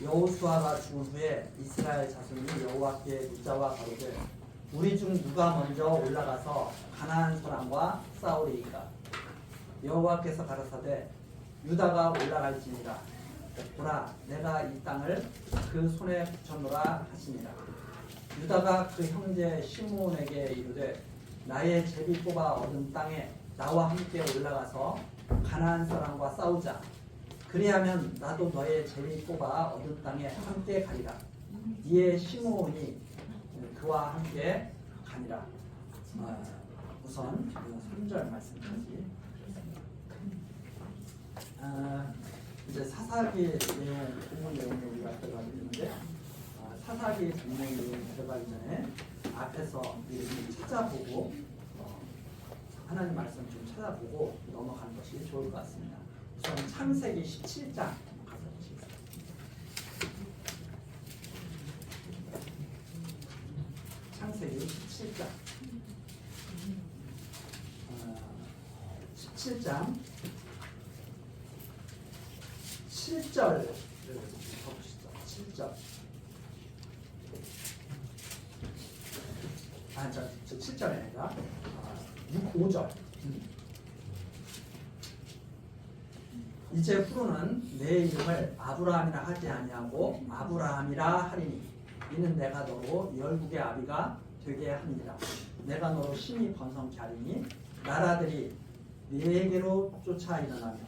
여호수아가 죽은 후에 이스라엘 자손이 여호와께 묻자와 가로되 우리 중 누가 먼저 올라가서 가나안 사람과 싸우리이까. 여호와께서 가라사대 유다가 올라갈지니라. 보라, 내가 이 땅을 그 손에 붙여노라 하시니라. 유다가 그 형제 시므온에게 이르되 나의 제비 뽑아 얻은 땅에 나와 함께 올라가서 가나안 사람과 싸우자. 그리하면 나도 너의 제비 뽑아 얻은 땅에 함께 가리라. 이에 시므온이 그와 함께 가니라. 우선 3절 말씀까지. 이제 사사기 내용, 본문 내용을 우리가 들어가게 되는데, 사사기 전문의 내용을 들어가기 전에 앞에서 미리 찾아보고 하나님 말씀 좀 찾아보고 넘어가는 것이 좋을 것 같습니다. 우선 창세기 17장 가서 보시겠습니다. 창세기 17장 17장 7절을 보시죠. 7절. 저 7절이 아니라 5절. 이제 후로는 내 이름을 아브라함이라 하지 아니하고 아브라함이라 하리니 이는 내가 너로 열국의 아비가 되게 하니라. 내가 너로 심히 번성케 하리니 나라들이 네개로 쫓아 일어나며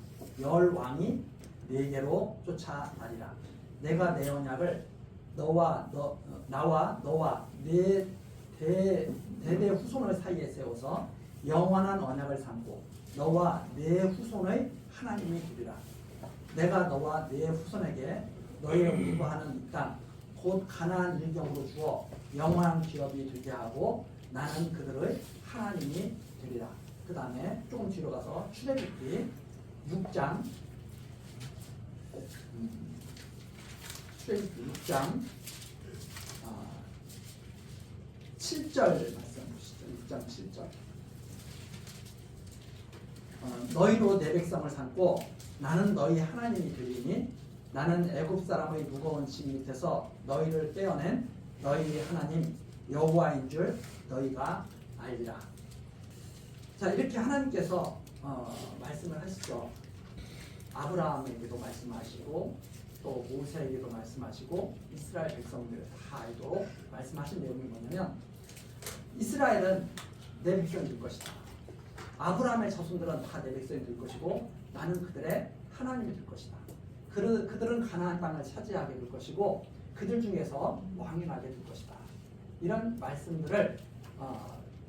열 왕이 네개로 쫓아나리라. 내가 내 언약을 나와 네 대대 후손을 사이에 세워서 영원한 언약을 삼고 너와 네 후손의 하나님이 되리라. 내가 너와 네 후손에게 너의 공부하는 이 땅 곧 가나안 일경으로 주어 영원한 기업이 되게 하고 나는 그들의 하나님이 되리라. 그 다음에 조금 뒤로 가서 출애굽기 6장 7절 말씀 보시죠. 6장 7절. 너희로 내 백성을 삼고 나는 너희 하나님이 되리니 나는 애굽 사람의 무거운 짐 밑에서 너희를 떼어낸 너희 하나님 여호와인 줄 너희가 알리라. 자, 이렇게 하나님께서 말씀을 하시죠. 아브라함에게도 말씀하시고 또 모세에게도 말씀하시고 이스라엘 백성들 다 알도록 말씀하신 내용이 뭐냐면 이스라엘은 내 백성이 될 것이다. 아브라함의 자손들은 다 내 백성이 될 것이고 나는 그들의 하나님이 될 것이다. 그들은 가나안 땅을 차지하게 될 것이고 그들 중에서 왕이 나게 될 것이다. 이런 말씀들을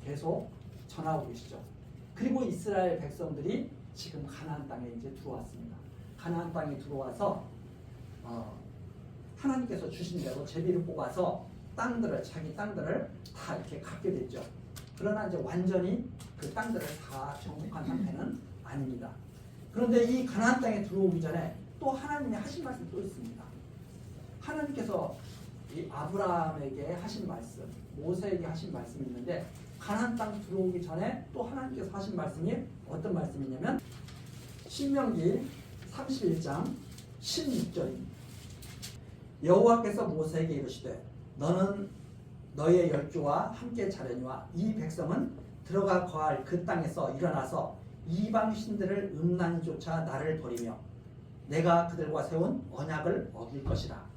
계속 전하고 계시죠. 그리고 이스라엘 백성들이 지금 가나안 땅에 이제 들어왔습니다. 가나안 땅에 들어와서 하나님께서 주신 대로 제비를 뽑아서 자기 땅들을 다 이렇게 갖게 됐죠. 그러나 이제 완전히 그 땅들을 다 정복한 상태는 아닙니다. 그런데 이 가나안 땅에 들어오기 전에 또 하나님이 하신 말씀이 또 있습니다. 하나님께서 이 아브라함에게 하신 말씀, 모세에게 하신 말씀이 있는데 가나안 땅 들어오기 전에 또 하나님께서 하신 말씀이 어떤 말씀이냐면 신명기 31장 16절입니다. 여호와께서 모세에게 이르시되 너는 너의 열조와 함께 자려니와 이 백성은 들어가 거할 그 땅에서 일어나서 이방 신들을 음란히 쫓아 나를 버리며 내가 그들과 세운 언약을 어길 것이라.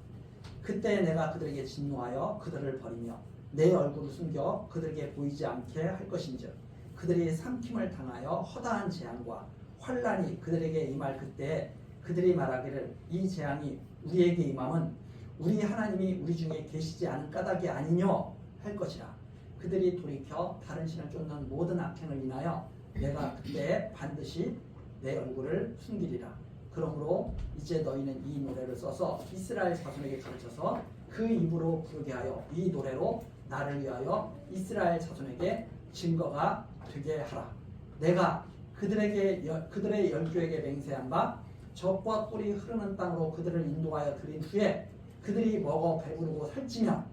그때 내가 그들에게 진노하여 그들을 버리며 내 얼굴을 숨겨 그들에게 보이지 않게 할 것인즉 그들이 삼킴을 당하여 허다한 재앙과 환난이 그들에게 임할 그때 그들이 말하기를 이 재앙이 우리에게 임함은 우리 하나님이 우리 중에 계시지 않은 까닭이 아니뇨 할 것이라. 그들이 돌이켜 다른 신을 쫓는 모든 악행을 인하여 내가 그때 반드시 내 얼굴을 숨기리라. 그러므로 이제 너희는 이 노래를 써서 이스라엘 자손에게 가르쳐서 그 입으로 부르게 하여 이 노래로 나를 위하여 이스라엘 자손에게 증거가 되게 하라. 내가 그들의 열조에게 맹세한 바 젖과 꿀이 흐르는 땅으로 그들을 인도하여 드린 후에 그들이 먹어 배부르고 살찌며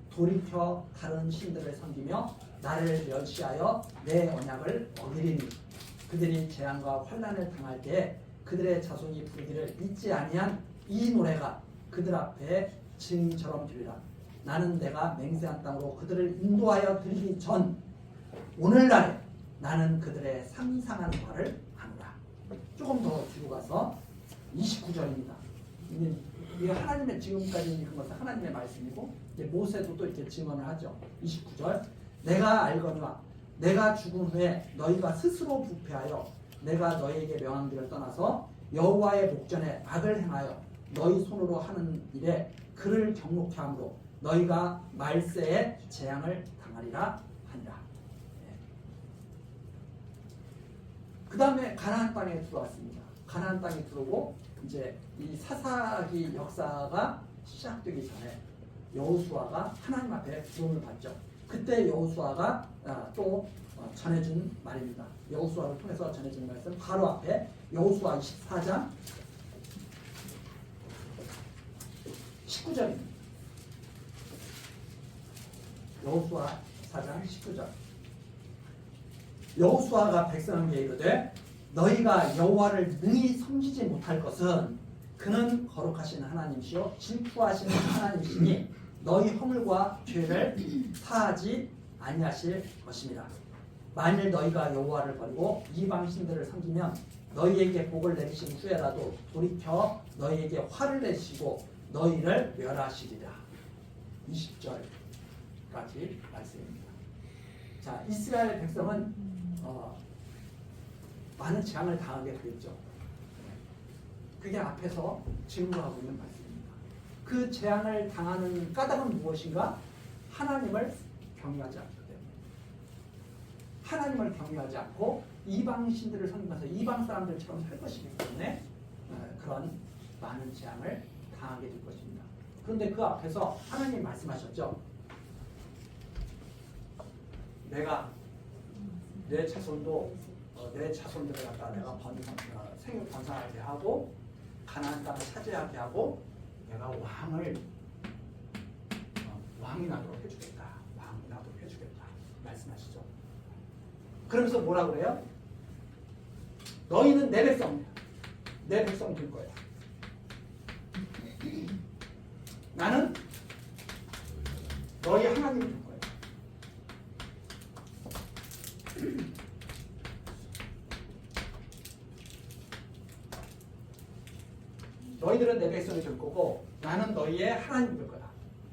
돌이켜 다른 신들을 섬기며 나를 멸시하여 내 언약을 어기리니 그들이 재앙과 환난을 당할 때에 그들의 자손이 부르기를 잊지 아니한 이 노래가 그들 앞에 증인처럼 되리라. 나는 내가 맹세한 땅으로 그들을 인도하여 드리기 전 오늘날에 나는 그들의 상상하는 바를 아노라. 조금 더 뒤로 가서 29절입니다. 이게 하나님의 지금까지 읽은 것은 하나님의 말씀이고 모세도 또 이렇게 증언을 하죠. 29절 내가 알거니와 내가 죽은 후에 너희가 스스로 부패하여 내가 너희에게 명한 길을 떠나서 여호와의 목전에 악을 행하여 너희 손으로 하는 일에 그를 경록케 함으로 너희가 말세에 재앙을 당하리라 하니라. 그 다음에 가나안 땅에 들어왔습니다. 가나안 땅에 들어오고 이제 이 사사기 역사가 시작되기 전에 여호수아가 하나님 앞에 부름을 받죠. 그때 여호수아가 또 전해준 말입니다. 여호수아를 통해서 전해준 말씀 바로 앞에 여호수아 24장 19절입니다. 여호수아 4장 19절 여호수아가 백성에게 이르되 너희가 여호와를 능히 섬기지 못할 것은 그는 거룩하신 하나님이시요 질투하시는 하나님이시니 너희 허물과 죄를 사하지 아니하실 것입니다. 만일 너희가 여호와를 버리고 이방 신들을 섬기면 너희에게 복을 내리신 후에라도 돌이켜 너희에게 화를 내시고 너희를 멸하시리라. 20절까지 말씀입니다. 자, 이스라엘 백성은 많은 재앙을 당하게 되겠죠. 그게 앞에서 증거하고 있는 말씀입니다. 그 재앙을 당하는 까닭은 무엇인가? 하나님을 경외하지 않기 때문에. 하나님을 경외하지 않고 이방 신들을 섬기면서 이방 사람들처럼 살 것이기 때문에 그런 많은 재앙을 당하게 될 것입니다. 그런데 그 앞에서 하나님이 말씀하셨죠. 내가 내 자손들을 갖다 내가 생육 번성하게 하고 가나안 땅을 차지하게 하고 내가 왕이 나도록 해주겠다. 왕이 나도록 해주겠다. 말씀하시죠. 그러면서 뭐라 그래요? 너희는 내 백성이야. 내 백성 될 거야. 나는 너희 하나님이 될 거야. 너희들은 내 백성이 될 거고 나는 너희의 하나님이 될 거다.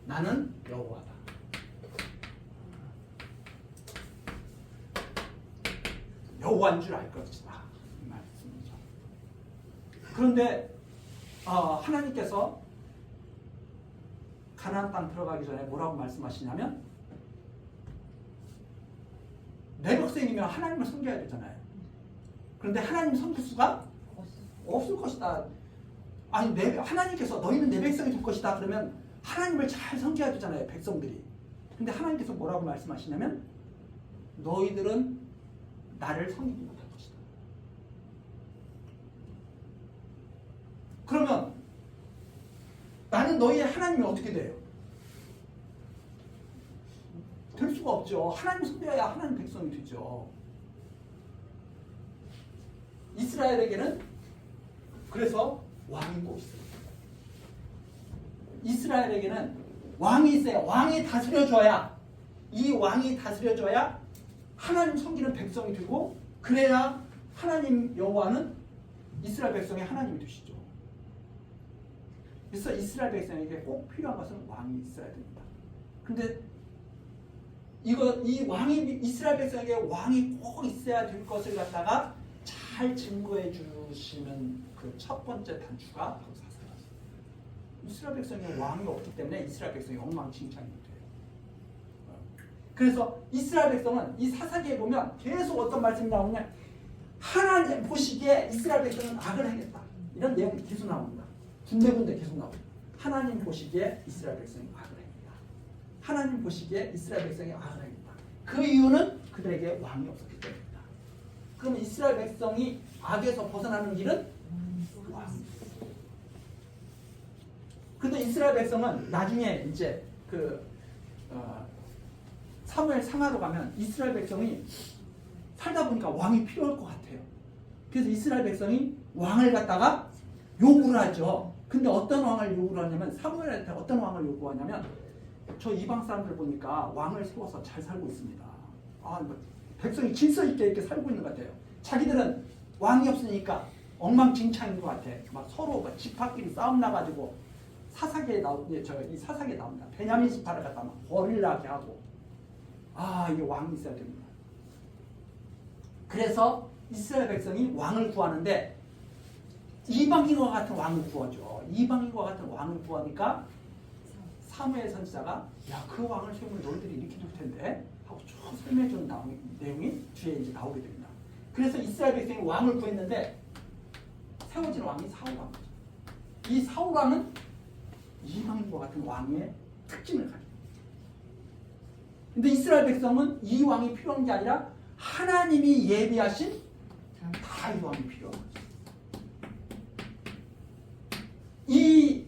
나는 여호와다. 여호와인 줄 알 것이다. 이 말씀이죠. 그런데 하나님께서 가나안 땅 들어가기 전에 뭐라고 말씀하시냐면 내 백성이면 하나님을 섬겨야 되잖아요. 그런데 하나님 섬길 수가 없을 것이다. 아니 하나님께서 너희는 내 백성이 될 것이다. 그러면 하나님을 잘 섬겨야 되잖아요. 백성들이. 근데 하나님께서 뭐라고 말씀하시냐면 너희들은 나를 섬기지 못할 것이다. 그러면 나는 너희의 하나님이 어떻게 돼요? 될 수가 없죠. 하나님 섬겨야 하나님 백성이 되죠. 이스라엘에게는 그래서 왕이 꼭 있어요. 이스라엘에게는 왕이 있어야 왕이 다스려줘야 이 왕이 다스려줘야 하나님 섬기는 백성이 되고 그래야 하나님 여호와는 이스라엘 백성의 하나님이 되시죠. 그래서 이스라엘 백성에게 꼭 필요한 것은 왕이 있어야 됩니다. 근데 이 왕이 이스라엘 백성에게 왕이 꼭 있어야 될 것을 갖다가 잘 증거해 주시는 그 첫 번째 단추가 바로 사사기죠. 이스라엘 백성에 왕이 없기 때문에 이스라엘 백성이 엉망진창이 돼요. 그래서 이스라엘 백성은 이 사사기에 보면 계속 어떤 말씀이 나오냐? 하나님 보시기에 이스라엘 백성은 악을 행했다. 이런 내용이 계속 나옵니다. 군데군데 계속 나옵니다. 하나님 보시기에 이스라엘 백성이 악을 행했다. 하나님 보시기에 이스라엘 백성이 악을 행했다. 그 이유는 그들에게 왕이 없었기 때문이다. 그럼 이스라엘 백성이 악에서 벗어나는 길은 왕. 근데 이스라엘 백성은 나중에 이제 사무엘 상하로 가면 이스라엘 백성이 살다 보니까 왕이 필요할 것 같아요. 그래서 이스라엘 백성이 왕을 갖다가 요구를 하죠. 근데 어떤 왕을 요구를 하냐면 사무엘한테 어떤 왕을 요구하냐면 저 이방 사람들 보니까 왕을 세워서 잘 살고 있습니다. 뭐 백성이 질서 있게 이렇게 살고 있는 것 같아요. 자기들은 왕이 없으니까 엉망진창인 것 같아. 막 서로 막 지파끼리 싸움 나가지고 사사기에 이 사사기에 나옵니다. 베냐민 지파를 갖다 막 버릴라게 하고 이게 왕이 있어야 됩니다. 그래서 이스라엘 백성이 왕을 구하는데 이방인과 같은 왕을 구하죠. 이방인과 같은 왕을 구하니까 사무엘 선지자가 그 왕을 세우면 너희들이 이렇게 될 텐데 하고 쭉 설명해 주는 내용이 뒤에 이제 나오게 됩니다. 그래서 이스라엘 백성이 왕을 구했는데 세워진 왕이 사울 왕이죠. 이 사울 왕은 이방인과 같은 왕의 특징을 가지고 있습니다. 근데 이스라엘 백성은 이 왕이 필요한 게 아니라 하나님이 예비하신 다윗 왕이 필요한 거죠. 이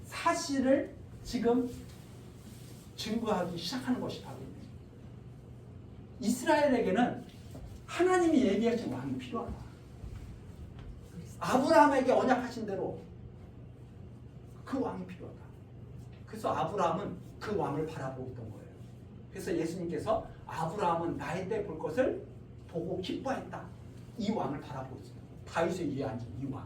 사실을 지금 증거하기 시작하는 것이 바로 이스라엘에게는 하나님이 예비하신 왕이 필요하다. 아브라함에게 언약하신 대로 그 왕이 필요하다. 그래서 아브라함은 그 왕을 바라보고 있던 거예요. 그래서 예수님께서 아브라함은 나의 때 볼 것을 보고 기뻐했다. 이 왕을 바라보고 있어요. 다윗의 위에 앉은 이 왕.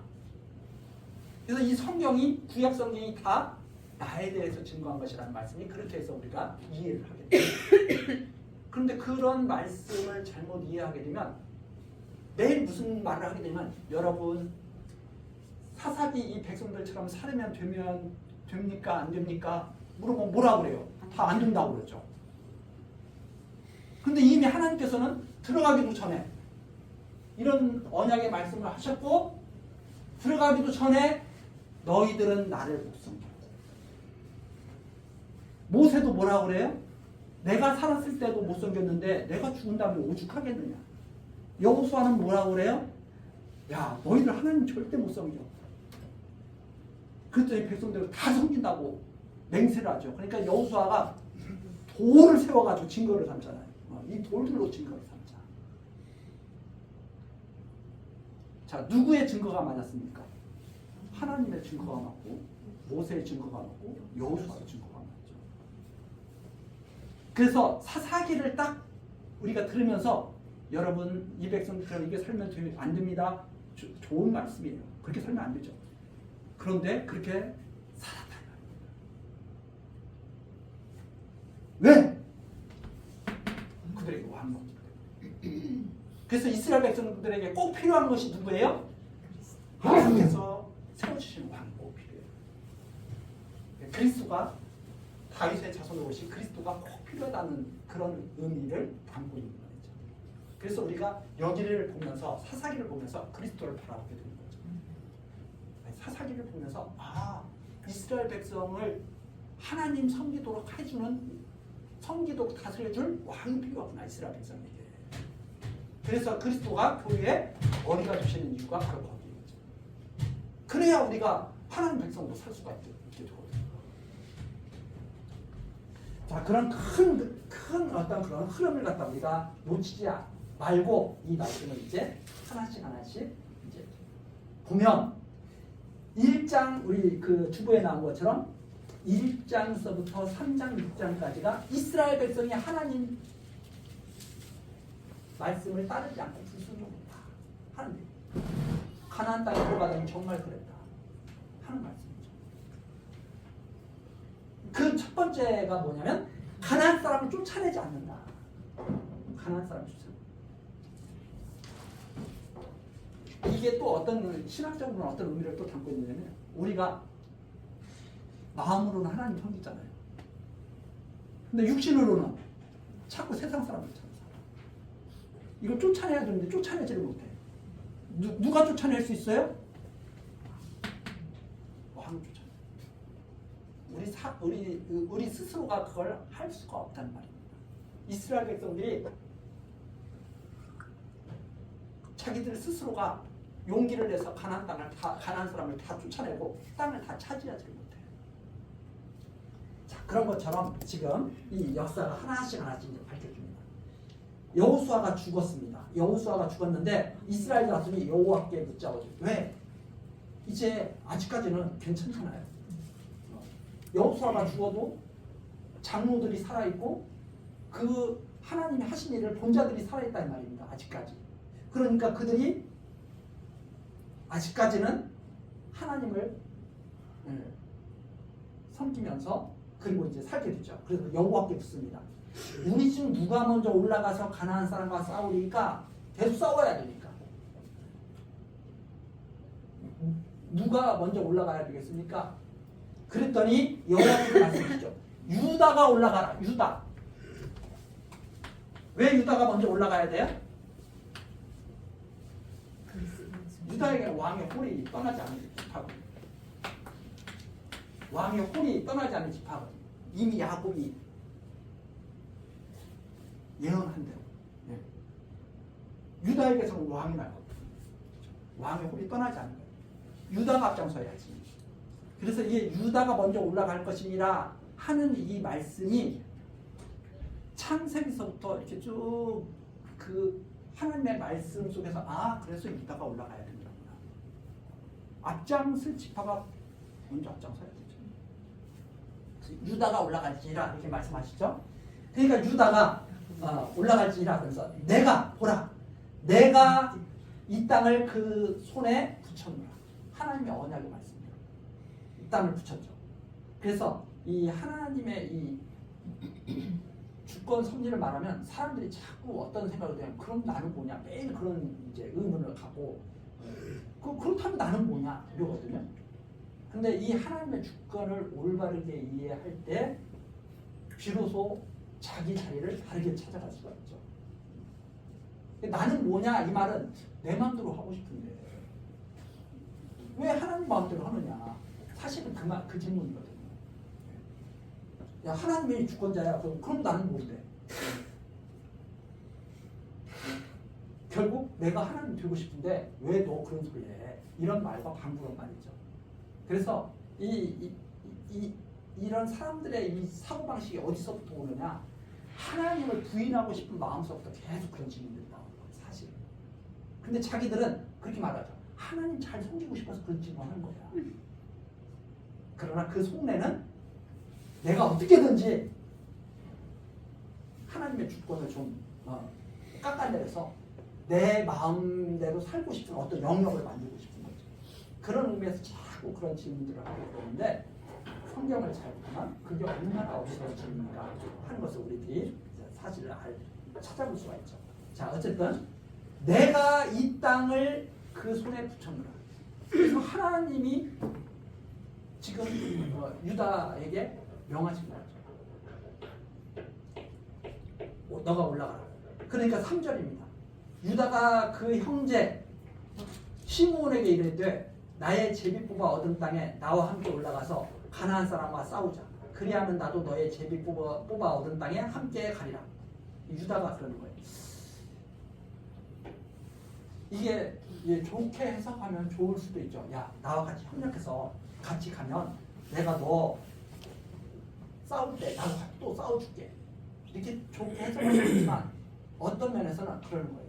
그래서 이 성경이 구약 성경이 다 나에 대해서 증거한 것이라는 말씀이 그렇게 해서 우리가 이해를 하게 됩니다. 그런데 그런 말씀을 잘못 이해하게 되면 매일 무슨 말을 하게 되면 여러분 사사기 이 백성들처럼 살면 됩니까 안 됩니까? 물어보면 뭐라 그래요? 다 안 된다고 그러죠. 근데 이미 하나님께서는 들어가기도 전에 이런 언약의 말씀을 하셨고 들어가기도 전에 너희들은 나를 못 섬겨. 모세도 뭐라고 그래요? 내가 살았을 때도 못 섬겼는데 내가 죽은 다음에 오죽하겠느냐. 여호수아는 뭐라고 그래요? 야 너희들 하나님 절대 못 섬겨. 그랬더니 백성들을 다 섬긴다고 맹세를 하죠. 그러니까 여호수아가 돌을 세워가지고 증거를 삼잖아요. 이 돌들로 증거를 삼자. 자 누구의 증거가 맞았습니까? 하나님의 증거가 맞고 모세의 증거가 맞고 여호수아의 증거가 맞죠. 그래서 사사기를 딱 우리가 들으면서 여러분 이 백성들처럼 이게 살면 안 됩니다. 좋은 말씀이에요. 그렇게 살면 안 되죠. 그런데 그렇게 살았다. 왜? 그들에게 왕이 없기 때문에. 그래서 이스라엘 백성들에게 꼭 필요한 것이 누구예요? 하나님께서 세워주신 왕이 꼭 필요해요. 그리스도가 다윗의 자손으로 오신 그리스도가 꼭 필요하다는 그런 의미를 담고 있는 말이죠. 그래서 우리가 여기를 보면서 사사기를 보면서 그리스도를 바라보게 되는 거죠. 사사기를 보면서 이스라엘 백성을 하나님 섬기도록 해주는 섬기도록 다스려줄 왕이 필요하구나 이스라엘 백성에게. 그래서 그리스도가 교회에 머리가 되시는 이유가 바로 거기에요. 그래야 우리가 하나님 백성으로 살 수가 있게 되거든요. 자 그런 큰 어떤 그런 흐름을 갖다 우리가 놓치지 말고 이 말씀을 이제 하나씩 이제 보면 1장 우리 그 주보에 나온 것처럼 1장서부터 3장 6장까지가 이스라엘 백성이 하나님 말씀을 따르지 않고 불순종했다 하는 얘기예요. 가나안 땅에 들어가더니 정말 그랬다 하는 말씀이죠. 그 첫 번째가 뭐냐면 가나안 사람을 쫓아내지 않는다. 가나안 사람을 쫓아낸다. 이게 또 어떤 신학적으로는 어떤 의미를 또 담고 있냐면 우리가 마음으로는 하나님 섬기잖아요. 근데 육신으로는 자꾸 세상 사람들처럼 살아. 이걸 쫓아내야 되는데 쫓아내지를 못해. 누가 쫓아낼 수 있어요? 왕이 쫓아내. 우리 스스로가 그걸 할 수가 없다는 말입니다. 이스라엘 백성들이 자기들 스스로가 용기를 내서 가나안 사람을 다 쫓아내고 땅을 다 차지하지 못해. 자 그런 것처럼 지금 이 역사가 하나씩 이제 밝혀줍니다. 여호수아가 죽었습니다. 여호수아가 죽었는데 이스라엘 자손이 여호와께 묻자오죠. 왜? 이제 아직까지는 괜찮잖아요. 여호수아가 죽어도 장로들이 살아있고 그 하나님이 하신 일을 본 자들이 살아있다는 말입니다. 아직까지. 그러니까 그들이 아직까지는 하나님을 섬기면서 그리고 이제 살게 되죠. 그래서 여호와께 묻습니다. 우리 중 누가 먼저 올라가서 가나안 사람과 싸우리까? 계속 싸워야 되니까. 누가 먼저 올라가야 되겠습니까? 그랬더니 여호와께서 말씀하시죠. 유다가 올라가라. 유다. 왜 유다가 먼저 올라가야 돼요? 유다에게 왕의 홀이 떠나지 않은 집합. 왕의 홀이 떠나지 않은 집합. 이미 야곱이 예언한 대로 유다에게서 왕이 날 겁니다. 왕의 홀이 떠나지 않는 거예요. 유다가 앞장서야지. 그래서 이게 유다가 먼저 올라갈 것이니라 하는 이 말씀이 창세기서부터 이렇게 쭉 그 하나님의 말씀 속에서 그래서 유다가 올라가야 된다구나. 앞장설 지파가 먼저 앞장서야 되죠. 유다가 올라갈지니라 이렇게 말씀하시죠. 그러니까 유다가 올라갈지니라 그래서 내가 보라 내가 이 땅을 그 손에 붙였노라. 하나님의 언약의 말씀입니다. 이 땅을 붙였죠. 그래서 이 하나님의 이 주권 섭리를 말하면 사람들이 자꾸 어떤 생각을 해요. 그럼 나는 뭐냐? 매일 그런 이제 의문을 갖고 그렇다면 나는 뭐냐? 이러거든요. 근데 이 하나님의 주권을 올바르게 이해할 때 비로소 자기 자리를 다르게 찾아갈 수가 있죠. 나는 뭐냐? 이 말은 내 마음대로 하고 싶은데 왜 하나님 마음대로 하느냐? 사실은 그 질문이거든요. 야, 하나님이 주권자야. 그럼 나는 뭔데? 결국 내가 하나님 되고 싶은데 왜 너 그런 소리 해? 이런 말과 반부란 말이죠. 그래서 이런 사람들의 이 사고방식이 어디서부터 오느냐? 하나님을 부인하고 싶은 마음서부터 계속 그런 질문들이 나오는 거예요. 사실. 근데 자기들은 그렇게 말하죠. 하나님 잘 섬기고 싶어서 그런 질문하는 거야. 그러나 그 속내는 내가 어떻게든지 하나님의 주권을 좀 깎아내려서 내 마음대로 살고 싶은 어떤 영역을 만들고 싶은 거죠. 그런 의미에서 자꾸 그런 질문들을 하게 되는데 성경을 잘 보면 그게 얼마나 어리석은 질문인가 하는 것을 우리들이 사실을 찾아볼 수가 있죠. 자, 어쨌든 내가 이 땅을 그 손에 붙였노라. 그래서 하나님이 지금 유다에게 명하신 거죠. 너가 올라가라. 그러니까 3절입니다. 유다가 그 형제 시므온에게 이르되 나의 제비 뽑아 얻은 땅에 나와 함께 올라가서 가나안 사람과 싸우자. 그리하면 나도 너의 제비 뽑아 얻은 땅에 함께 가리라. 유다가 그러는 거예요. 이게 좋게 해석하면 좋을 수도 있죠. 야, 나와 같이 협력해서 같이 가면 내가 너 싸울 때 나도 또 싸워줄게. 이렇게 좋게 해석할 수 있지만 어떤 면에서는 그러는 거예요.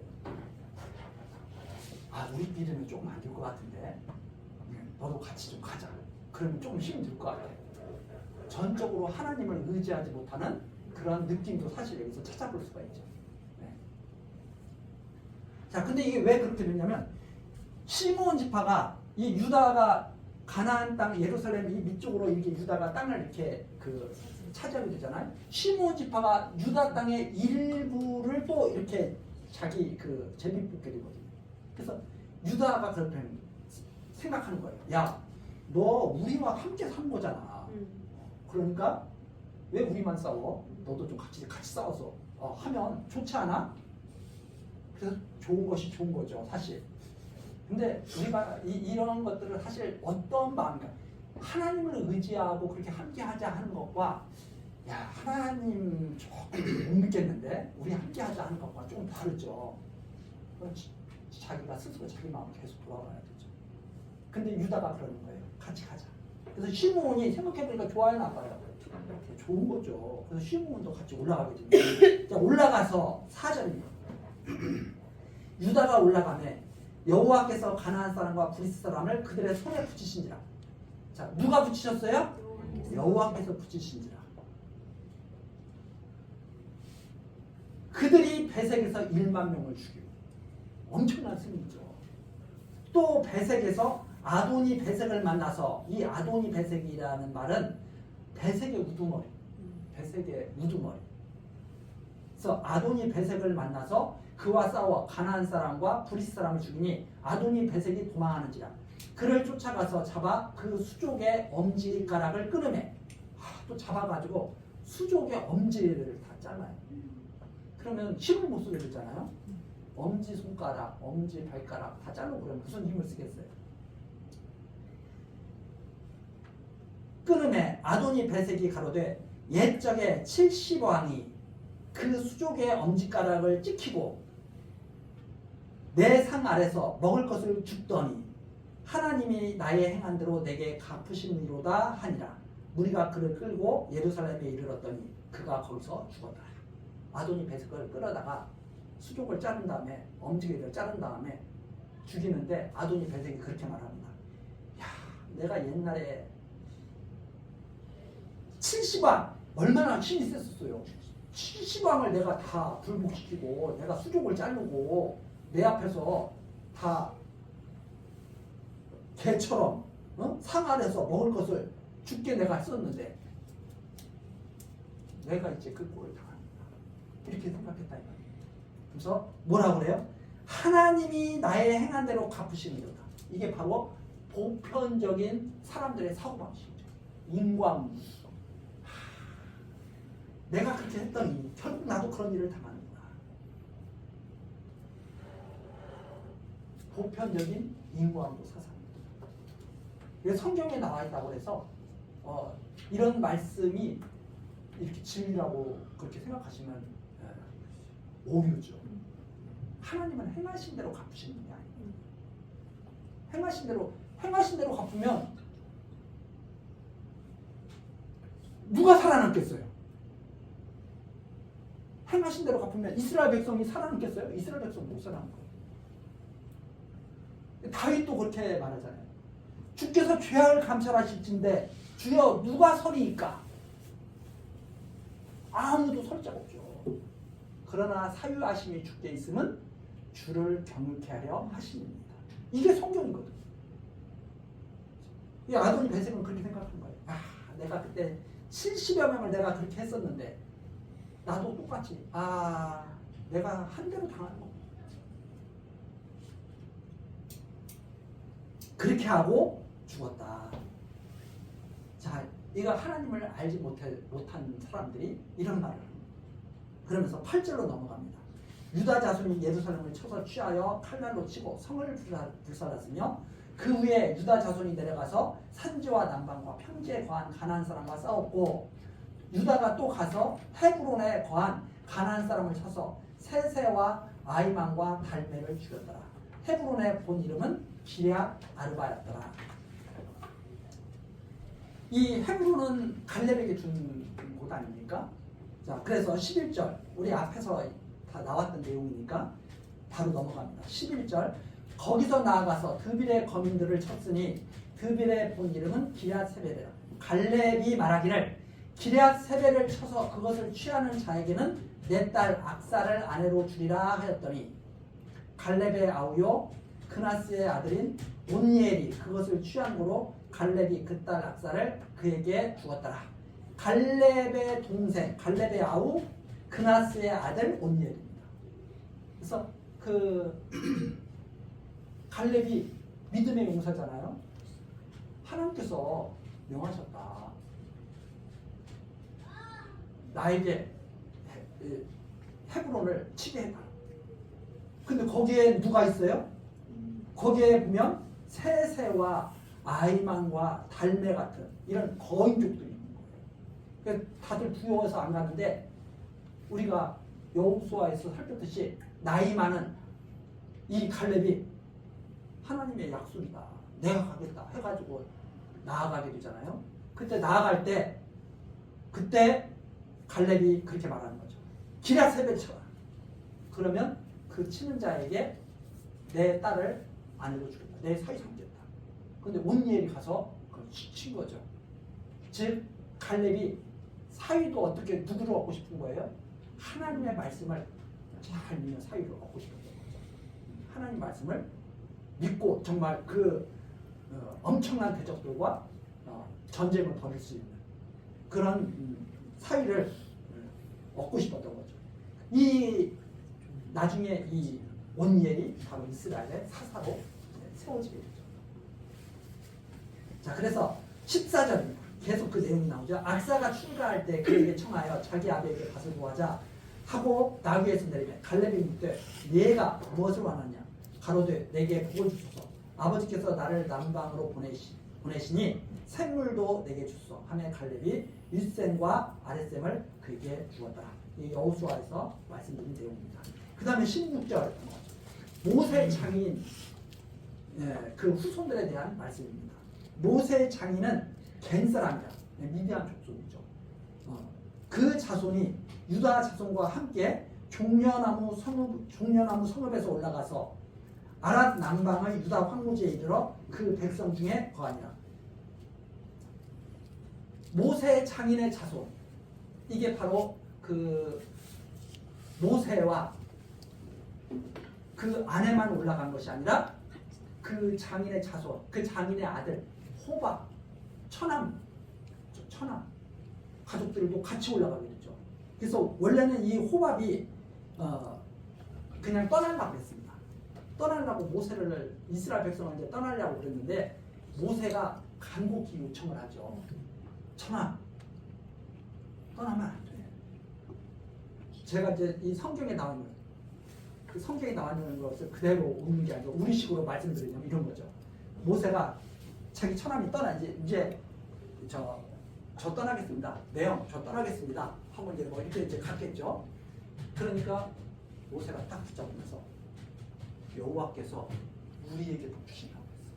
우리끼리는 조금 안 될 것 같은데 너도 같이 좀 가자. 그러면 조금 힘이 들 것 같아. 전적으로 하나님을 의지하지 못하는 그런 느낌도 사실 여기서 찾아볼 수가 있죠. 네. 자, 근데 이게 왜 그렇게 됐냐면 시므온 지파가 이 유다가 가나안 땅 예루살렘 이 밑쪽으로 이렇게 유다가 땅을 이렇게 차지하게 되잖아요. 시므온 지파가 유다 땅의 일부를 또 이렇게 자기 제비 뽑게 되거든요. 그래서 유다가 그렇게 생각하는 거예요. 야, 너 우리와 함께 산 거잖아. 그러니까 왜 우리만 싸워? 너도 좀 같이 싸워서 하면 좋지 않아? 그래서 좋은 것이 좋은 거죠, 사실. 근데 우리가 이런 것들을 사실 어떤 마음인가? 하나님을 의지하고 그렇게 함께 하자 하는 것과 야, 하나님 조금 못 믿겠는데 우리 함께 하자 하는 것과 조금 다르죠. 자기가 스스로 자기 마음을 계속 돌아가야 되죠. 근데 유다가 그러는 거예요. 같이 가자. 그래서 시므온이 생각해보니까 좋아요, 나빠요? 좋은 거죠. 그래서 시므온도 같이 올라가게 됩니다. 자, 올라가서 4절입니다. 유다가 올라가매 여호와께서 가나안 사람과 브리스 사람을 그들의 손에 붙이신지라. 자, 누가 붙이셨어요? 여호와께서 붙이신지라. 그들이 베색에서 1만 명을 죽이고, 엄청난 승리죠. 또 베색에서 아도니 베색을 만나서, 이 아도니 베색이라는 말은 베색의 우두머리, 베색의 우두머리. 그래서 아도니 베색을 만나서 그와 싸워 가나안 사람과 브리스 사람을 죽이니 아도니 베색이 도망하는지라. 그를 쫓아가서 잡아 그 수족의 엄지가락을 끊으매. 또 잡아가지고 수족의 엄지를 다 잘라요. 그러면 힘을 못 쓰게 되잖아요. 엄지 손가락, 엄지 발가락 다 자르고 그러면 무슨 힘을 쓰겠어요? 끊음에 아도니 베색이 가로되 옛적에 70왕이 그 수족의 엄지가락을 찍히고 내 상 아래서 먹을 것을 줍더니 하나님이 나의 행한 대로 내게 갚으심이로다 하니라. 무리가 그를 끌고 예루살렘에 이르렀더니 그가 거기서 죽었더라. 아도니 베색을 끌어다가 수족을 자른 다음에 엄지개를 자른 다음에 죽이는데 아도니 베색이 그렇게 말합니다. 야, 내가 옛날에 70왕 얼마나 힘이 셌었어요. 70왕을 내가 다 불복시키고 내가 수족을 자르고 내 앞에서 다 개처럼 상 아래서 먹을 것을 죽게 내가 했었는데 내가 이제 그 꼴을 당합니다. 이렇게 생각했다 이 말이에요. 그래서 뭐라고 그래요? 하나님이 나의 행한 대로 갚으시는도다. 이게 바로 보편적인 사람들의 사고방식이죠. 인과응보. 내가 그렇게 했더니 결국 나도 그런 일을 당하는구나. 보편적인 인과응보 사상입니다. 성경에 나와 있다고 해서 이런 말씀이 이렇게 진리라고 그렇게 생각하시면 오류죠. 하나님은 행하신 대로 갚으시는 게 아니에요. 행하신 대로 갚으면 누가 살아남겠어요? 행하신 대로 갚으면 이스라엘 백성이 살아남겠어요? 이스라엘 백성 못 살아남을 거예요. 다윗도 그렇게 말하잖아요. 주께서 죄악을 감찰하실진데 주여 누가 서리이까? 아무도 설 자가 없죠. 그러나 사유하심이 주께 있음은 주를 경외케 하려 하심입니다. 이게 성경이거든요. 이 아도니 베색은 그렇게 생각한 거예요. 내가 그때 70여 명을 내가 그렇게 했었는데 나도 똑같이 내가 한 대로 당하는 거고. 그렇게 하고 죽었다. 자, 이거 하나님을 알지 못한 사람들이 이런 말을 합니다. 그러면서 8절로 넘어갑니다. 유다 자손이 예루살렘을 쳐서 취하여 칼날로 치고 성을 불살랐으며 그 후에 유다 자손이 내려가서 산지와 남방과 평지에 거한 가나안 사람과 싸웠고 유다가 또 가서 헤브론에 거한 가나안 사람을 쳐서 세세와 아이만과 달메를 죽였더라. 헤브론의 본 이름은 기럇 아르바였더라. 이 헤브론은 갈렙에게 준 곳 아닙니까? 자, 그래서 11절 우리 앞에서 다 나왔던 내용이니까 바로 넘어갑니다. 11절 거기서 나아가서 드빌의 거민들을 쳤으니 드빌의 본 이름은 기럇세베르라. 갈렙이 말하기를 기럇세베를 쳐서 그것을 취하는 자에게는 내 딸 악사를 아내로 주리라 하였더니 갈렙의 아우요 그나스의 아들인 온니엘이 그것을 취한 고로 갈렙이 그 딸 악사를 그에게 주었더라. 갈렙의 동생, 갈렙의 아우 그나스의 아들 온니엘입니다. 그래서 갈렙이 믿음의 용사잖아요. 하나님께서 명하셨다. 나에게 헤브론을 치게 해라. 근데 거기에 누가 있어요? 거기에 보면 세세와 아이만과 달메 같은 이런 거인족들이 있는 거예요. 그래서 다들 두려워서 안 가는데 우리가 여호수아에서 살폈듯이 나이 많은 이 갈렙이 하나님의 약속이다. 내가 가겠다 해가지고 나아가게 되잖아요. 그때 나아갈 때 그때 갈렙이 그렇게 말하는 거죠. 기럇세벨 쳐라. 그러면 그 치는 자에게 내 딸을 아내도 죽였다. 내 사위 상제다. 근데 온니엘이 가서 그걸 친 거죠. 즉 갈렙이 사위도 어떻게 누구를 얻고 싶은 거예요? 하나님의 말씀을 잘 믿는 사위를 얻고 싶었던 거죠. 하나님 말씀을 믿고 정말 그 엄청난 대적들과 전쟁을 벌일 수 있는 그런 사위를 얻고 싶었던 거죠. 이 나중에 이 온니엘이 바로 이스라엘의 사사로 세워지게 되죠. 자, 그래서 14절입니다. 계속 그 내용이 나오죠. 악사가 출가할 때 그에게 청하여 자기 아버지에게 밭을 구하자 하고 나귀에서 내리매 갈렙이 묻되 네가 무엇을 원하냐 가로되 내게 복을 주소서 아버지께서 나를 남방으로 보내시니 샘물도 내게 주소서 하며 갈렙이 윗샘과 아랫샘을 그에게 주었더라. 이 여호수아에서 말씀드린 내용입니다. 그 다음에 16절 모세 장인 그 후손들에 대한 말씀입니다. 모세 장인은 겐 사람이다. 미디안 족속이죠. 그 자손이 유다 자손과 함께 종려나무 성읍에서 올라가서 아랏 남방의 유다 황무지에 이르러 그 백성 중에 거하니라. 모세 장인의 자손, 이게 바로 그 모세와 그 아내만 올라간 것이 아니라 그 장인의 자손, 그 장인의 아들 호박, 처남 가족들도 같이 올라가게 됐죠. 그래서 원래는 이 호밥이 그냥 떠나려고 했습니다. 떠나려고 모세를 이스라엘 백성을 이제 떠나려고 그랬는데 모세가 간곡히 요청을 하죠. 처남 떠나면 안 돼. 제가 이제 이 성경에 나오는 그 성경에 나오는 것을 그대로 옮는 게 아니고 우리식으로 말씀드리면 이런 거죠. 모세가 자기 처남이 떠나 이제 저 떠나겠습니다. 네요, 저 떠나겠습니다. 하고 이제 뭐 이렇게 갔겠죠. 그러니까 모세가 딱 붙잡으면서 여호와께서 우리에게 복 주신다고 했어요.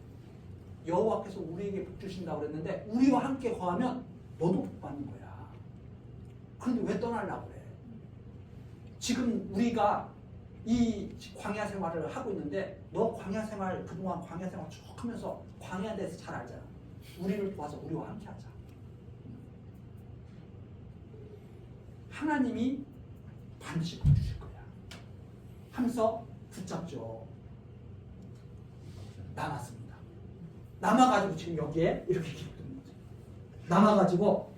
여호와께서 우리에게 복 주신다고 그랬는데 우리와 함께 거하면 너도 복 받는 거야. 그런데 왜 떠나려고 그래? 지금 우리가 이 광야 생활을 하고 있는데 너 광야 생활 그동안 광야 생활 쭉 하면서 광야에 대해서 잘 알잖아. 우리를 도와서 우리와 함께 하자. 하나님이 반드시 복 주실 거야 하면서 붙잡죠. 남았습니다. 남아가지고 지금 여기에 이렇게 기록되는 거죠. 남아가지고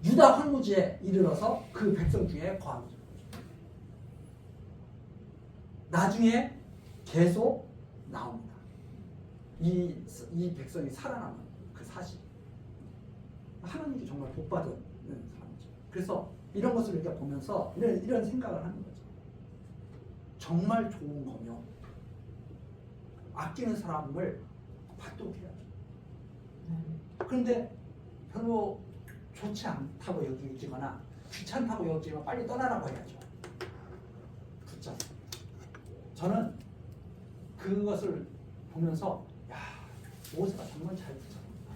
유다 황무지에 이르러서 그 백성 중에 거한 거죠. 나중에 계속 나옵니다. 이 백성이 살아남은 그 사실. 하나님께 정말 복받은 사람이죠. 그래서 이런 것을 우리가 보면서 이런 생각을 하는 거죠. 정말 좋은 거면 아끼는 사람을 받도록 해야죠. 그런데 별로 좋지 않다고 여기거나 귀찮다고 여기지만 빨리 떠나라고 해야죠. 붙잡습니다. 저는 그것을 보면서 야, 모세가 정말 잘 붙잡는다.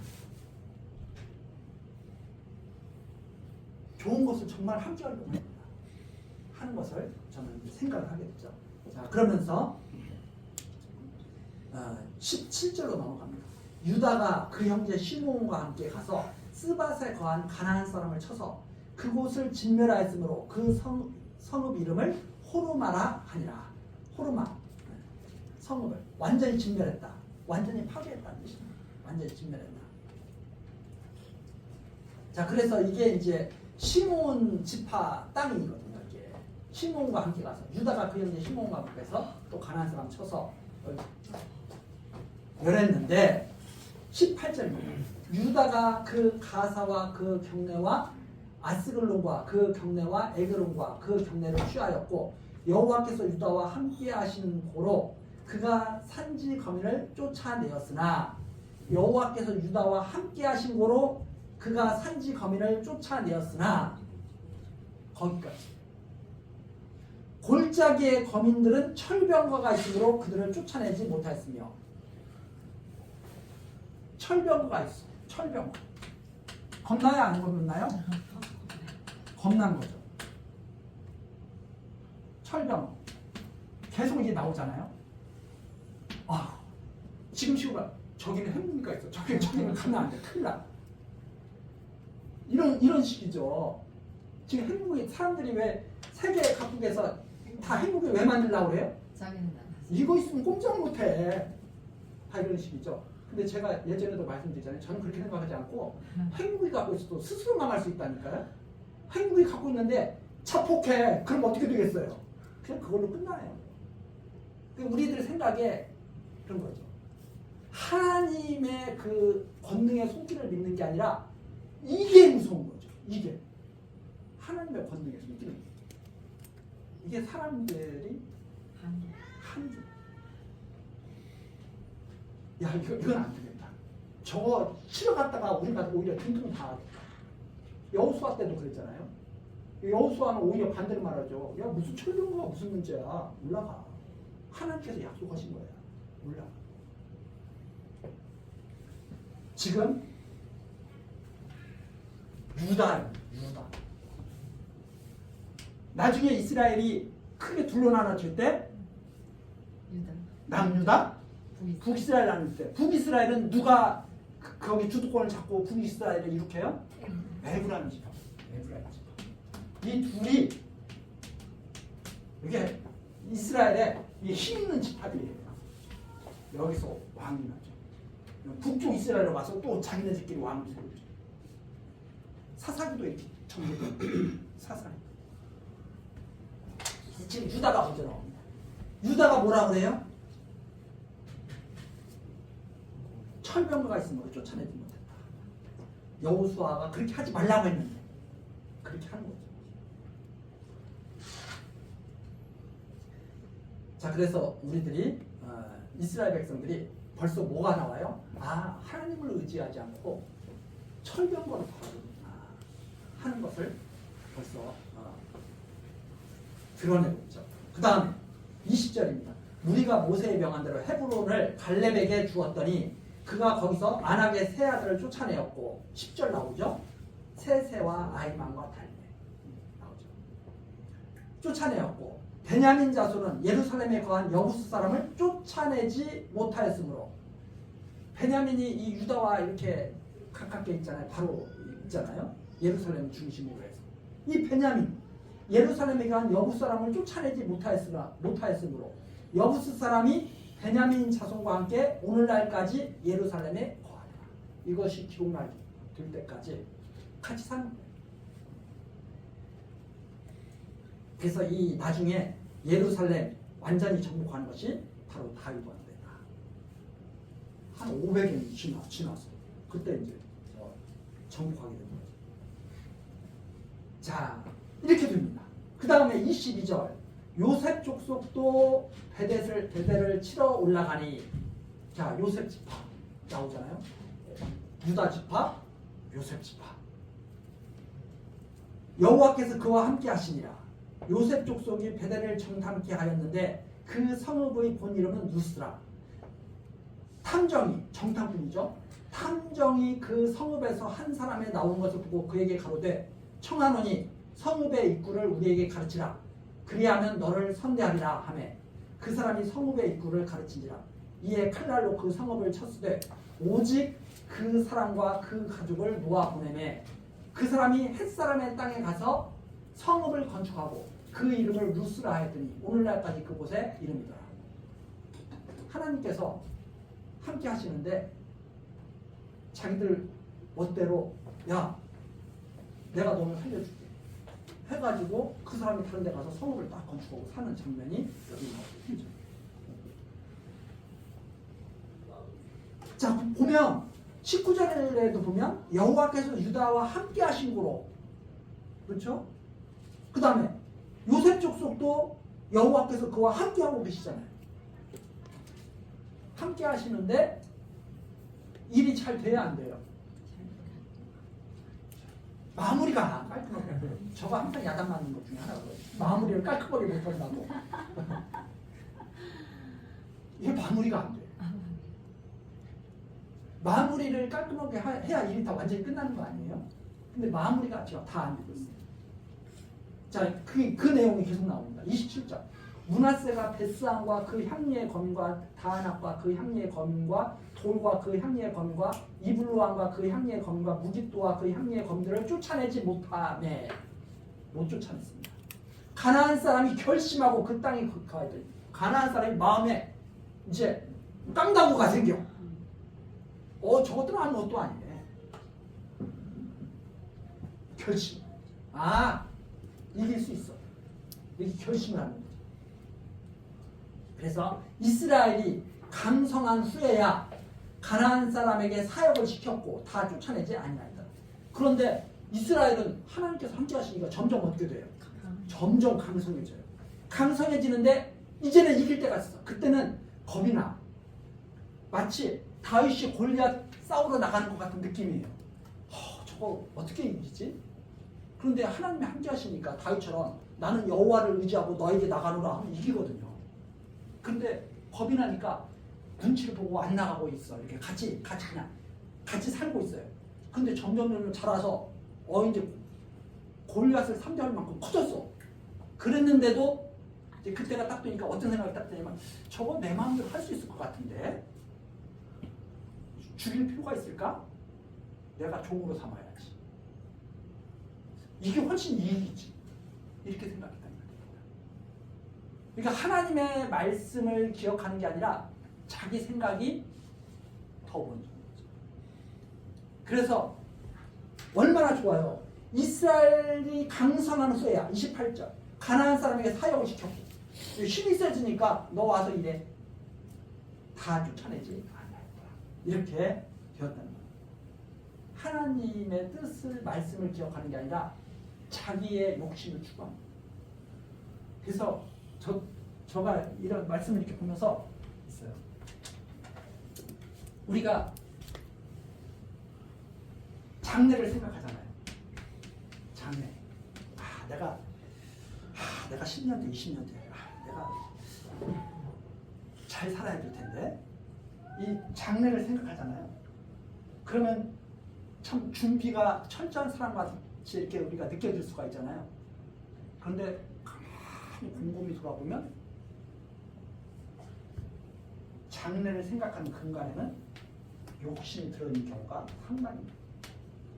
좋은 것을 정말 함께하려고 합니다. 하는 것을 저는 생각을 하게 됐죠. 자, 그러면서 17절로 넘어갑니다. 유다가 그 형제 시므온과 함께 가서 스밧에 거한 가나안 사람을 쳐서 그곳을 진멸하였으므로 그 성읍 이름을 호르마라 하니라. 호르마 성읍을 완전히 진멸했다. 완전히 파괴했다는 뜻입니다. 완전히 진멸했다. 자, 그래서 이게 이제 시므온 지파 땅이거든요. 이게 시므온과 함께 가서 유다가 그 형제 시므온과 함께 가서 또 가나안 사람 쳐서 멸했는데 18절입니다. 유다가 그 가사와 그 경내와 아스글론과 그 경내와 에그론과 그 경내를 취하였고 여호와께서 유다와 함께 하시는 고로 그가 산지 거민을 쫓아내었으나 여호와께서 유다와 함께 하신 고로 그가 산지 거민을 쫓아내었으나 거기까지. 골짜기의 거민들은 철병거가 있으므로 그들을 쫓아내지 못하였으며 철병거가 있어. 철병거. 겁나요? 안 겁나요? 겁난 거죠. 철병거. 계속 이게 나오잖아요. 아, 지금 시우가 저기는 핵무기가 있어. 저기는 가면 안 돼. 큰일 나. 이런 식이죠. 지금 핵무기 사람들이 왜 세계 각국에서 다 핵무기 왜 만들려고 그래요? 자기는 안 하지. 이거 있으면 꼼짝 못해. 다 이런 식이죠. 근데 제가 예전에도 말씀드렸잖아요. 저는 그렇게 생각하지 않고 핵무기 갖고 있어도 스스로 망할 수 있다니까요. 핵무기 갖고 있는데 자폭해. 그럼 어떻게 되겠어요? 그냥 그걸로 끝나요. 우리들 생각에 그런 거죠. 하나님의 그 권능의 손길을 믿는 게 아니라 이게 무서운 거죠. 이게 하나님의 권능의 손길. 이게 사람들이 한두. 야 이건 안 되겠다. 저거 치러 갔다가 우리가 오히려 등등 당하겠다. 여호수아 때도 그랬잖아요. 여호수아는 오히려 반대로 말하죠. 야 무슨 철병거가 무슨 문제야. 올라가. 하나님께서 약속하신 거야. 올라가. 지금 유다. 나중에 이스라엘이 크게 둘로 나눠질 때 남유다, 북이스라엘 나눌 때 북이스라엘은 누가 거기 주도권을 잡고 북이스라엘을 일으켜요? 에브라임 지파. 이 둘이 이게 이스라엘의 힘 있는 지파들이에요. 여기서 왕이 나죠. 북쪽 이스라엘에 와서 또 자기네들끼리 왕을 세우죠. 사사기도 이렇게 전개돼요. 사사기. 지금 유다가 먼저 나옵니다. 유다가 뭐라 그래요? 철병거가 있으면 쫓아내지 못했다. 여호수아가 그렇게 하지 말라고 했는데 그렇게 하는 거죠. 자, 그래서 우리들이 이스라엘 백성들이 벌써 뭐가 나와요? 아, 하나님을 의지하지 않고 철병거를 하는 것을 벌써 드러내고 있죠. 그 다음에 20절입니다. 우리가 모세의 명한 대로 헤브론을 갈렙에게 주었더니 그가 거기서 안악의 세 아들을 쫓아내었고 10절 나오죠. 세세와 아이만과 달메 나오죠. 쫓아내었고 베냐민 자손은 예루살렘에 거한 여부스 사람을 쫓아내지 못하였으므로 베냐민이 이 유다와 이렇게 가깝게 있잖아요. 바로 있잖아요. 예루살렘 중심으로 해서 이 베냐민 예루살렘에 거한 여부스 사람을 쫓아내지 못하였으므로 여부스 사람이 베냐민 자손과 함께 오늘날까지 예루살렘에 거하리라. 이것이 기록날 될 때까지 같이 사는 거예요. 그래서 이 나중에 예루살렘 완전히 정복하는 것이 바로 다윗 왕때다. 한 500년이 지나서 그때 이제 정복하게 된 거예요. 자, 이렇게 됩니다. 그 다음에 22절 요셉 족속도 베델을 치러 올라가니 자 요셉 지파 나오잖아요. 유다 지파, 요셉 지파. 여호와께서 그와 함께 하시니라. 요셉 족속이 베델을 정탐케 하였는데 그 성읍의 본 이름은 누스라. 탐정이 정탐꾼이죠. 탐정이 그 성읍에서 한 사람의 나오는 것을 보고 그에게 가로되 청하노니 성읍의 입구를 우리에게 가르치라. 그리하면 너를 선대하리라 하매 그 사람이 성읍의 입구를 가르친지라. 이에 칼날로 그 성읍을 쳤으되 오직 그 사람과 그 가족을 놓아 보내매 그 사람이 햇사람의 땅에 가서 성읍을 건축하고 그 이름을 루스라 했더니 오늘날까지 그곳의 이름이더라. 하나님께서 함께 하시는데 자기들 멋대로 야 내가 너를 살려줄게 해가지고 그 사람이 다른 데 가서 성읍을 딱 건축하고 사는 장면이 여기 나오죠. 자 보면 19절에도 보면 여호와께서 유다와 함께 하신 거로 그렇죠? 그 다음에 요셉 족속도 여호와께서 그와 함께 하고 계시잖아요. 함께 하시는데 일이 잘 돼야 안 돼요? 마무리가 깔끔하게 저거 항상 야단 맞는 것 중에 하나거든요. 마무리를 깔끔하게 못한다고. 이게 마무리가 안 돼요. 마무리를 깔끔하게 해야 일이 다 완전히 끝나는 거 아니에요? 근데 마무리가 지금 다 안 되고 있어요. 자, 그 내용이 계속 나옵니다. 27절. 므낫세가 벳스안과 그 향리의 검과 다안악과 그 향리의 검과 돌과 그 향리의 검과 이블루안과 그 향리의 검과 무깃도와 그 향리의 검들을 쫓아내지 못하네. 못 쫓아냈습니다. 가나안 사람이 결심하고 그 땅에 가야 돼. 가나안 사람이 마음에 이제 깡다구가 생겨. 저것들은 아무것도 아니네. 결심. 이길 수 있어. 이렇게 결심을 하는 거죠. 그래서 이스라엘이 강성한 후에야 가나안 사람에게 사역을 시켰고 다 쫓아내지 아니하였다. 그런데 이스라엘은 하나님께서 함께 하시니까 점점 어떻게 돼요? 점점 강성해져요. 강성해지는데 이제는 이길 때가 있어. 그때는 겁이 나. 마치 다윗이 골리앗 싸우러 나가는 것 같은 느낌이에요. 저거 어떻게 이기지? 그런데 하나님이 함께 하시니까 다윗처럼 나는 여호와를 의지하고 너에게 나가노라 하면 이기거든요. 그런데 겁이 나니까 눈치를 보고 안 나가고 있어. 이렇게 같이 그냥 같이 살고 있어요. 근데 점점 자라서 이제 골리앗을 상대할 만큼 커졌어. 그랬는데도 이제 그때가 딱 되니까 어떤 생각이 딱 드냐면 저거 내 마음대로 할 수 있을 것 같은데 죽일 필요가 있을까? 내가 종으로 삼아야지. 이게 훨씬 이익이지. 이렇게 생각했다는 겁니다. 그러니까 하나님의 말씀을 기억하는 게 아니라 자기 생각이 더 먼저인 거죠. 그래서 얼마나 좋아요. 이스라엘이 강성한 후에야 28절 가나안 사람에게 사역을 시켰고 힘이 세지니까 너 와서 일해. 다 쫓아내지 않았다. 이렇게 되었다는 거예요. 하나님의 뜻을 말씀을 기억하는 게 아니라 자기의 욕심을 추구합니다. 그래서 저가 이런 말씀을 이렇게 보면서 있어요. 우리가 장래를 생각하잖아요. 장래. 내가 10년 뒤, 20년 뒤에 내가 잘 살아야 될 텐데 이 장래를 생각하잖아요. 그러면 참 준비가 철저한 사람같이 이렇게 우리가 느껴질 수가 있잖아요. 그런데 가만히 곰곰이 돌아보면 장래를 생각하는 근간에는 욕심이 들어있는 경우가 상당히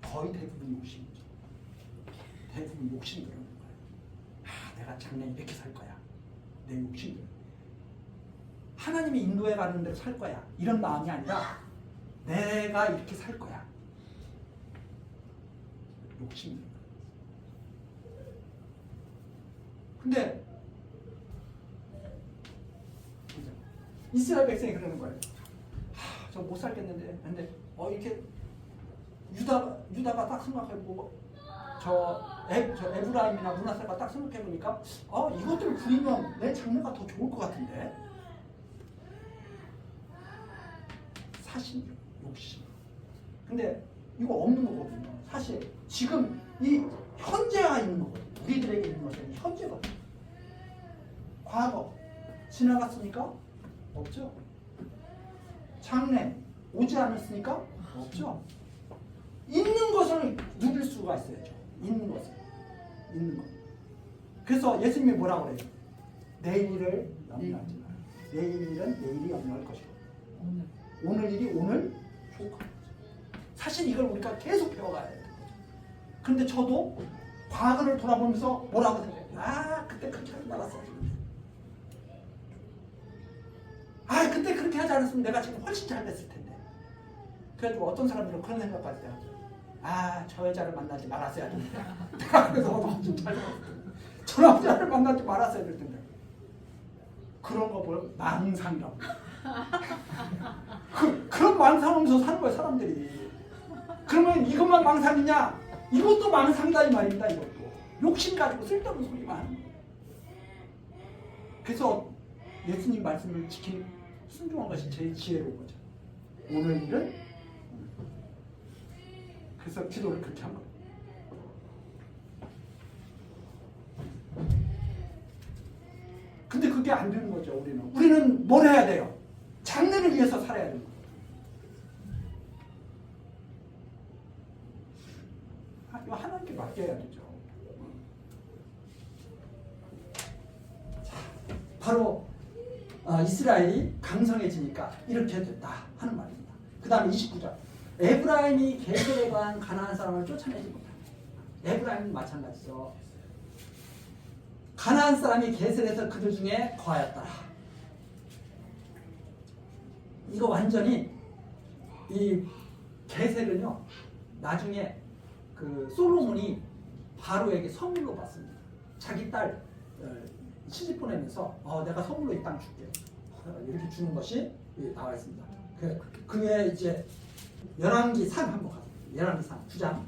거의 대부분 욕심이죠. 대부분 욕심이 들어있는 거예요. 내가 장래 이렇게 살 거야. 내 욕심이 들어요. 하나님이 인도해 가는 대로 살 거야. 이런 마음이 아니라 내가 이렇게 살 거야. 욕심이 들어요. 근데 이스라엘 백성이 그러는 거예요. 저 못 살겠는데. 근데 이렇게 유다가 딱 생각해보고 저 에브라임이나 므낫세가 딱 생각해보니까 이것들을 부리면 내 장래가 더 좋을 것 같은데. 사실 욕심. 근데 이거 없는 거거든요. 사실 지금 이 현재가 있는 거거든요. 우리들에게 있는 것은 현재거든요. 과거 지나갔으니까 없죠. 장래 오지 않았으니까 없죠. 있는 것을 누릴 수가 있어야죠. 있는 것을. 있는 것. 그래서 예수님이 뭐라고 그래요? 내일을 염려하지 마라. 내일 일은 내일이 염려할 것이고 오늘 일이 오늘 좋을 거죠. 사실 이걸 우리가 계속 배워가야 되는 거죠. 그런데 저도 과거를 돌아보면서 뭐라고 생각해요? 그때 그렇게 하지 말았어야지. 그때 그렇게 하지 않았으면 내가 지금 훨씬 잘 됐을 텐데. 그래가지고 어떤 사람들은 그런 생각까지 해요. 저 여자를 만나지 말았어야 된다. 내가 그래서 엄청 잘 됐을 텐데. 저 남자를 만나지 말았어야 될 텐데. 그런 거 보면 망상이라고. 그런 망상하면서 사는 거예요, 사람들이. 그러면 이것만 망상이냐? 이것도 망상이다 이 말입니다. 이것도. 욕심 가지고 쓸데없는 소리만. 그래서 예수님 말씀을 지키는 순종한 것이 제일 지혜로운 거죠. 오늘 일은 그래서 기도를 그렇게 한 거예요. 근데 그게 안 되는 거죠. 우리는 뭘 해야 돼요? 장래를 위해서 살아야 돼요. 이거 하나님께 맡겨야 되죠. 자, 바로 이스라엘이 강성해지니까 이렇게 됐다 하는 말입니다. 그 다음에 29절. 에브라임이 게셀에 관한 가나안 사람을 쫓아내지 못합니다. 에브라임은 마찬가지죠. 가나안 사람이 게셀에서 그들 중에 거하였더라. 이거 완전히 이 게셀은요 나중에 그 솔로몬이 바로에게 선물로 받습니다. 자기 딸 시집 보내면서 내가 선물로 이 땅 줄게 이렇게 주는 것이 나와 있습니다. 그에 이제 열왕기상 한번 가세요. 열왕기상 9장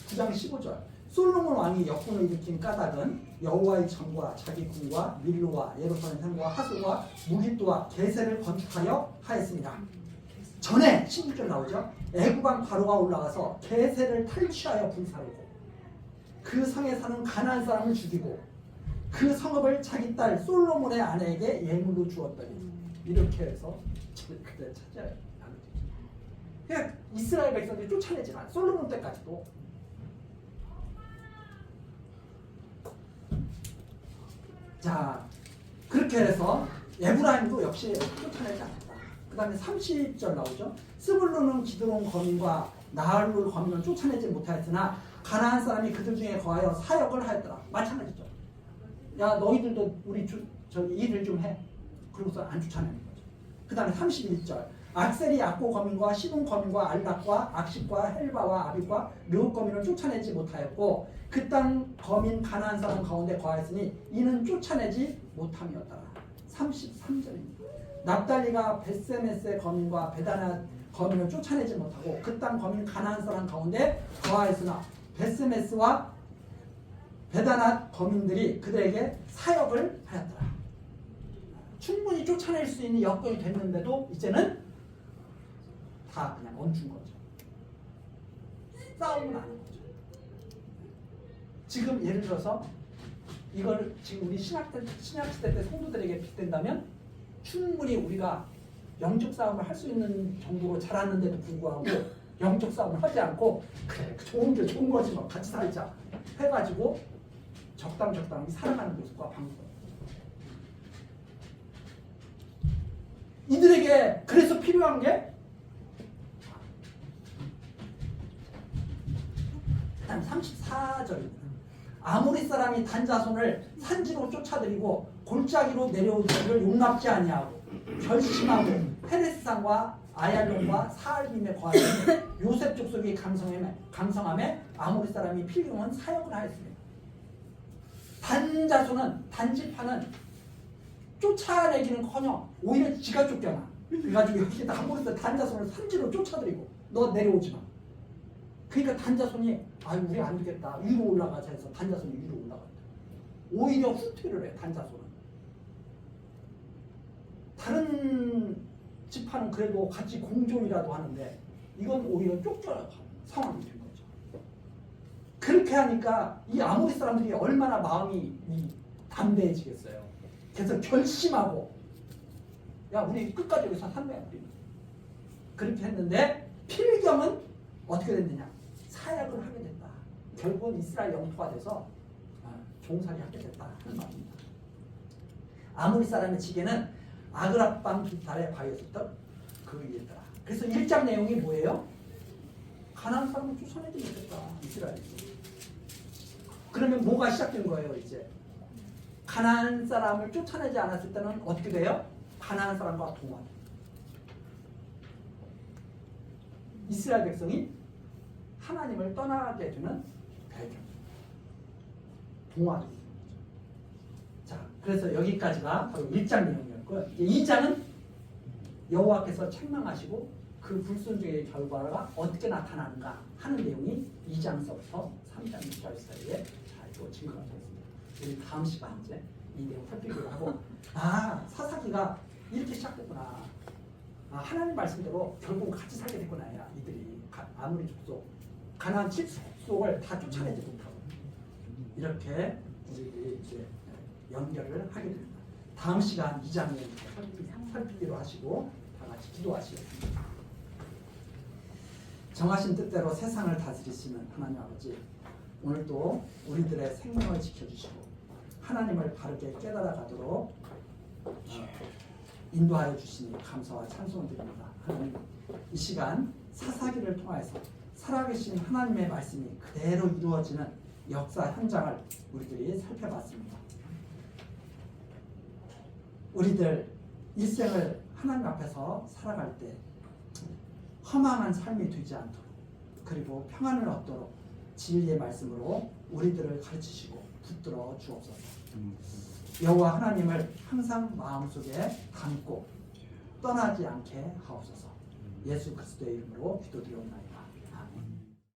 15절. 솔로몬 왕이 역군을 일으킨 까닭은 여호와의 전과 자기 군과 밀로와 예루살렘 산과 하솔과 무깃도와 게셀을 건축하여 하였습니다. 전에 16절 나오죠. 애굽왕 바로가 올라가서 게셀을 탈취하여 불사르고 그 성에 사는 가나안 사람을 죽이고 그 성읍을 자기 딸 솔로몬의 아내에게 예물로 주었더니 이렇게 해서 그때 찾아야 그냥 이스라엘 백성들이 쫓아내지만 솔로몬 때까지도 자 그렇게 해서 에브라임도 역시 쫓아내지 않았다. 그 다음에 30절 나오죠. 스불론은 기드론 거민과 나할룰 거민을 쫓아내지 못하였으나 가나안 사람이 그들 중에 거하여 사역을 하였더라. 마찬가지죠. 야 너희들도 우리 저기 일을 좀 해. 그러고서 안 쫓아내는 거죠. 그 다음에 31절. 악셀이 악고 거민과 시돈 거민과 알락과 악십과 헬바와 아빗과 르욱 거민을 쫓아내지 못하였고 그 땅 거민 가나안 사람 가운데 거하였으니 이는 쫓아내지 못함이었더라. 33절입니다. 납달리가 벳세메스의 거민과 베다낫 거민을 쫓아내지 못하고 그 땅 거민 가나안 사람 가운데 거하였으나 벳세메스와 베다낫 거민들이 그들에게 사역을 하였더라. 충분히 쫓아낼 수 있는 여건이 됐는데도 이제는 다 그냥 멈춘 거죠. 싸움은 안 한 거죠. 지금 예를 들어서 이걸 지금 우리 신약시대 때 성도들에게 빗댄다면 충분히 우리가 영적 싸움을 할 수 있는 정도로 자랐는데도 불구하고 영적 싸움을 하지 않고 그래 좋은 게 좋은 거지 뭐 같이 살자 해가지고 적당히 살아가는 모습과 방법. 이들에게 그래서 필요한 게 일단 34절입니다. 아모리 사람이 단자손을 산지로 쫓아들이고 골짜기로 내려오기를 용납지 아니하고 결심하고 페레스산과 아얄론과 사알빔에 거하여 요셉 족속이 강성함에 아모리 사람이 필경은 사역을 하였습니다. 단자손은 단지파는 쫓아내기는커녕 오히려 지가 쫓겨나. 그래가지고 여기다 아모리 단자손을 산지로 쫓아들이고 너 내려오지 마. 그러니까 단자손이 우리 안 되겠다 위로 올라가자 해서 단자손이 위로 올라간다. 오히려 후퇴를 해. 단자손은 다른 지파는 그래도 같이 공존이라도 하는데 이건 오히려 쫓겨나가는 상황이 된 거죠. 그렇게 하니까 이 아모리 사람들이 얼마나 마음이 담대해지겠어요. 그래서 결심하고 야 우리 끝까지 여기서 산다야 우리는. 그렇게 했는데 필경은 어떻게 됐느냐. 사역을 하게 됐다. 결국은 이스라엘 영토가 돼서 종살이 하게 됐다 하는 말입니다. 아모리 사람의 지게는 아그라방 깃탈에 바위였던 그 위에더라. 그래서 1장 내용이 뭐예요? 가나안 사람을 쫓아내지 못했다. 이스라엘이. 그러면 뭐가 시작된 거예요 이제? 가나안 사람을 쫓아내지 않았을 때는 어떻게 돼요? 가나안 사람과 동화돼. 이스라엘 백성이 하나님을 떠나게 되는 배경. 동화되는 거죠. 자, 그래서 여기까지가 바로 1장 내용이었고요. 이제 2장은 여호와께서 책망하시고 그 불순종의 결과가 어떻게 나타나는가 하는 내용이 2장서부터 3장 6절 사이에 잘 증거가 되어 있습니다. 우리 다음 시간 이제 이 내용 살피기로 하고 사사기가 이렇게 시작됐구나. 하나님 말씀대로 결국 같이 살게 됐구나. 이들이 아무리 족속 가나안 7속을 다 쫓아내지 못하고 이렇게 우리들이 이제 연결을 하게 됩니다. 다음 시간 2장에 살피기로 하시고 다 같이 기도하시겠습니다. 정하신 뜻대로 세상을 다스리시는 하나님 아버지, 오늘도 우리들의 생명을 지켜주시고 하나님을 바르게 깨달아가도록 인도하여 주시니 감사와 찬송을 드립니다. 하나님, 이 시간 사사기를 통해서 살아계신 하나님의 말씀이 그대로 이루어지는 역사 현장을 우리들이 살펴봤습니다. 우리들 일생을 하나님 앞에서 살아갈 때 허망한 삶이 되지 않도록, 그리고 평안을 얻도록 진리의 말씀으로 우리들을 가르치시고 붙들어 주옵소서. 여호와 하나님을 항상 마음속에 담고 떠나지 않게 하옵소서. 예수 그리스도의 이름으로 기도드리옵나이다.